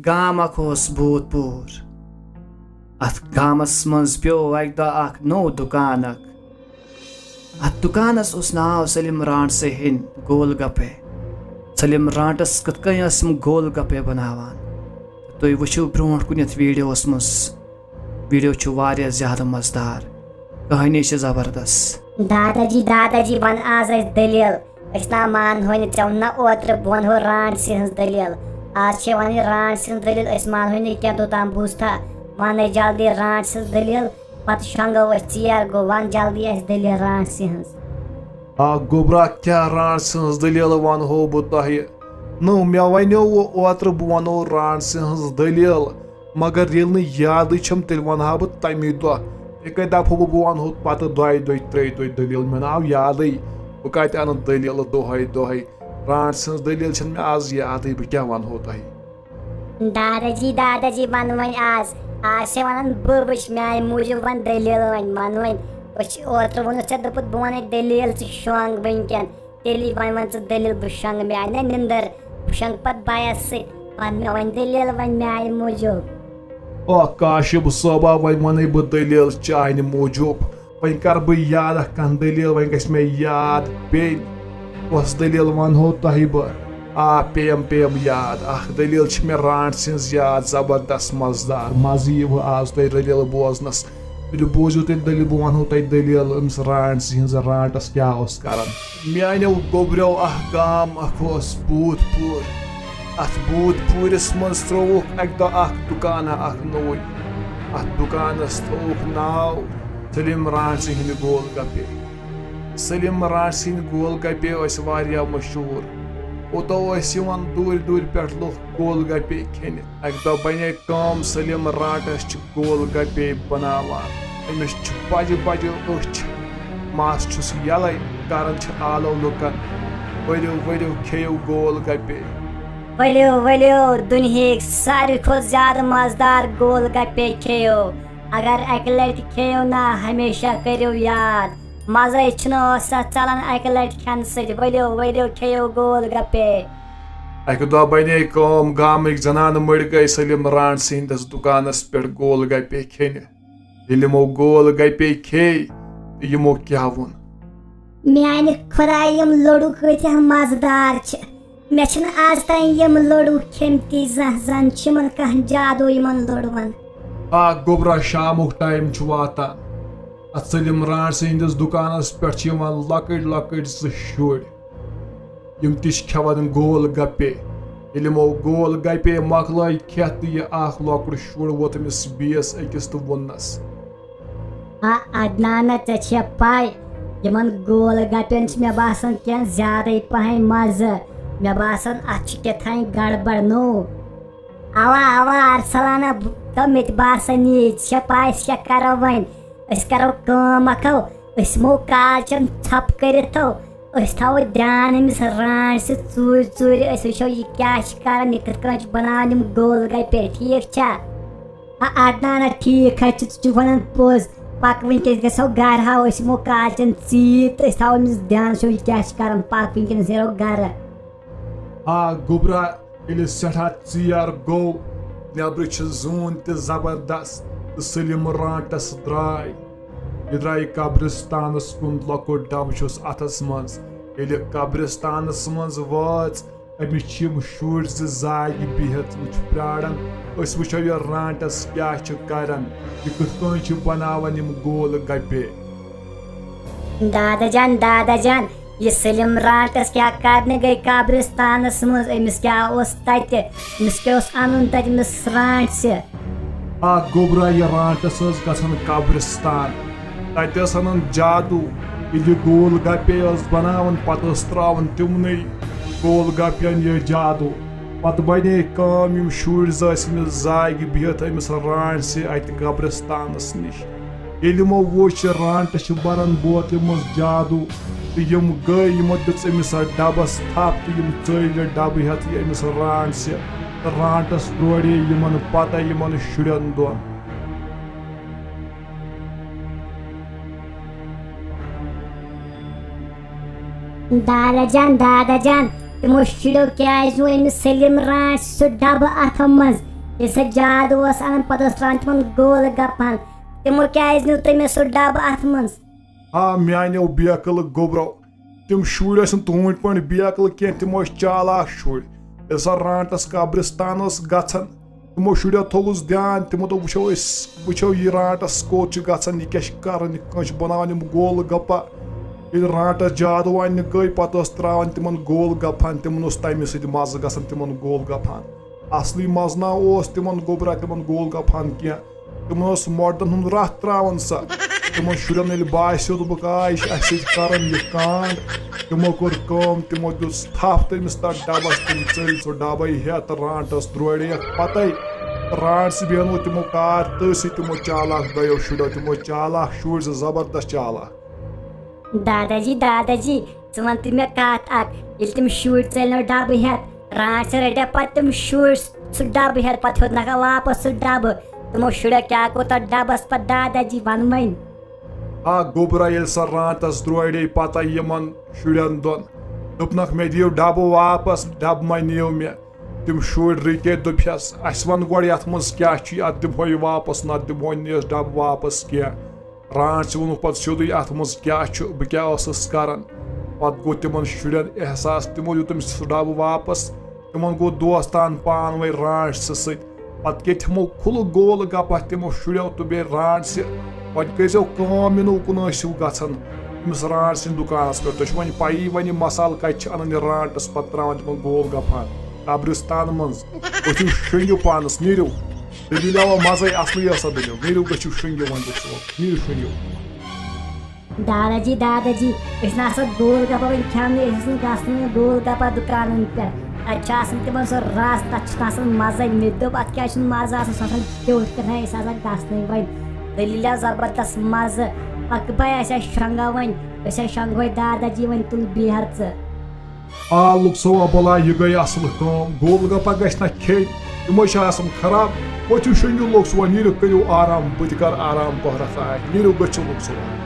गाम भूतपुर अथ गामस मज प्यो अक दह नो दुकान अथ दुकानस उस नाव सलीम रांटस हिन गोल गप्पे सलीम रांटस कथ कन गोल गप्पे बनावान तुम वो ब्रोट कुनथ वीडियोस मज वीडियो वारिया ज्यादा मजेदार कहानी जबरदस्त दादाजी वन आज दलील ना मान हो ना ओत्र बन हो रांटस हज दलील आज वन रांटस दलील मान हो क्या तोताम बूझा वन जल्दी रांटस दलील पत शंगो चेर गो वन जल्दी दलील रांटस गोबरा क्या रांटस दलील वन हो बह तह नो मे वनो ओत्र बह वनो रांटस दलील मगर ये याद तेल वह बह तमी दह कई दफो बह वनो पत दो त्रे दलील मे आव याद बह कत अन दलील दोहे रांटस दलील मे आज याद बह क्या वनो तह दादाजी वन वन आज वन बह मे मूजूब वन दलील वन वन ओत्र वो दोपुत बह वन दलील शंग वनकन तेली वन वन दलील बह शंग मे आय निंदर शंग पत बायस वन मे वन दलील वन मे मूजूब काशिब सोबा वन बह दलील चाहन मूजूब वन कर बह याद कह दलील वन गस मे याद पे दलील वन हो तह बह पेम याद दलील मे रांटस याद जबरदस्त मजेदार मज यह आज तुम दलील बोजनस बूझू तेल दलील बह वन तुम दलील अमिस रांटस रांटस क्या कर मानो गोबरो गाम भूतपुर अथ भूतपुरस मज त्रोक अक दह दुकान नोई अथ दुकानस थोक नाव सलीम रांटस हिंद गोल गप्पे सलीम रांटस हिंद गोल गप्पे वारिया मशहूर ओतो दूर दूर पे लुक गोल गप्पे खेन अक दह बने कम सलीम रांटस गोल गप्पे बनावान अमिस बजे बजे अच मस यल करान आलो लुकन वरियो खेयो गोल गप्पे वलियो दुनिया सारे खुद ज्यादा मजेदार गोल गप्पे खेयो अगर अक लट खेयो ना हमेशा करो याद मजे चलान अक लट खेन वलियो खेयो गोल गप्पे अक दह बने कम गामिक जनान मड़ गई सलीम रांटस हिंदस दुकानस पे गोल गप्पे खेन यमो गोल गप्पे खे यमो क्या वोन मान खुदा यम लड़ू कत मजेदार मे आज तान यम लड़ू खेमती जन कह जादू यमन लड़वन गोबरा शामुक टाइम वातान अत सलीम रांटस हिंदस दुकानस पे लकट लकट शुर यम खेवान गोल गप्पे यमो गोल गप्पे मकल खेत यह लकुट शुर वोत अमिस बीस अकिस तो वोनस अदनाना ऐ पाई यमन गोल गप्पन मे बासान क्या ज्यादा पहन मज मे बासान अत क्या गड़बड़ नो अवा अरसलाना तो मे बासान ये पाई क्या करो वन करो कम मो कालचन थप कर थो ध्यान अमिस रांटस चूर वो यह क्या कर कत बनान गोल गप्पे ठीक अदनाना ठीक वन पोज पक वनकस गो गर हाओ मो कालचन चीत थो अमिस ध्यान यह क्या कर पक वनकस नो गर गोबरा ये सठा चेर गो नबर जून जबरदस्त सलीम रांटस द्राय कब्रिस्तानस कुन लकुट डब अथस मज ये कब्रिस्तानस मज वाच अमिस शुर जाय बिहत प्राड़न वो ये रांटस क्या करान यह कत बनावन गोल गप्पे दादाजान ये सलीम रांटस क्या करने गई कब्रिस्तानस मज अमिस क्या तमिस क्या अन तमिस रांटस गोबरा यह रांटस गसन कब्रिस्तान तत अन जादू ये गोल गप्पे बनावन पत त्रावन तिमन गोल गप्पन यह जादू पत बने कम यम शुर जाग बिहत अमिस रांटस अत कब्रिस्तानस निश यमो वो रांटस बरन बोतल मज जादू तो यम गई यमो दिस डबस थप तो यम चल डब हेत अमिस रांटस रांटस दोड़े यमन पता यमन शुरन दोन दादा जान तमो शुड़ो क्या सलीम रांच सो डब अथ मज ये जाद अन पे त्रान गोल गपान तमो क्या तमें सो डब अथ मज हाँ मानो बेकल गोबरो तम शुर तुंद पे बेकल कह तमो चालाक शुर ये रांटस कब्रिस्तान गन तमो शुरो थोस ध्यान तमो दोप वो यह रांटस कोत गन यह क्या बनान गोल गप्पा ये रांटस जादू अन्न गई पे त्रावान तिमन गोल गफान तिमन तमें सत मज गसान तिमन गोल गफान असली मज ना तिमन गोबरा तिमन गोल गफान कह तिमन मर्दन हूं रथ त्रावान सा तिमन शुरन ये बास्यो दोपक कर यह कांड तिमो कोर तिमो दुस थप तमिस तथ डबस तिम चल सो डब हेत रांटस द्रोड़े पते रांट बेनो तिमो कार तसी तिमो चालाक दयो शुरो तिमो चालाक शुर जबरदस्त चालाक दादाजी वन मे कत तम शुर चल डब हेत रांट रट पे तम शुर सह डब हेत पे हेत ना वापस सह डब तमो शुर क्या को तथ डबस पे दादाजी वन वन आ गोबरा ये सह रांटस द्रोड़े पता यमन शुरन दोन दोपनक मे दियो डब वापस डब मा नियो मे तम शुर रिके दोपस अस वन गोड़ ये मज क्या दिमो यह वापस ना दिमो नीस डब वापस कह रांट वोन पे सोदे अत मज क्या बह क्या कर पे गो तिमन शुरन एहसास तिमो दित तमिस डब वापस तिमन गो दोस्तान पान वे रांट पे के तिमो खुल गोल गपा तिमो शुरो तो बे रांट पे करो कम इन उकन गन तमिस रांट सिंद दुकानस पे तुम वन पी वन मसाल कत अन रांटस पे त्रावान तिमन गोल गफान कब्रिस्तान मज वो शंगो पानस नीरव दलील आवा मजे असली दलील नीरव गो शंगो वन नीरव शंगो दादाजी ना गोल गप्पा वन खान गन गोल गप्पा दुकान पे तिमन सो रस तथ मजे मे दोप अत क्या मज क्योट कर गसन वन दलील जबरदस्त मज पक शंगा वन शंगो दादाजी वन तुल बिहार आ लुक सवा बला यह गई असल गोल गप्पा गना खे तमो खराब वो शंगो लोग सवा नीरव करो आराम बह कर आराम पहरत नीरव गो लुक सवा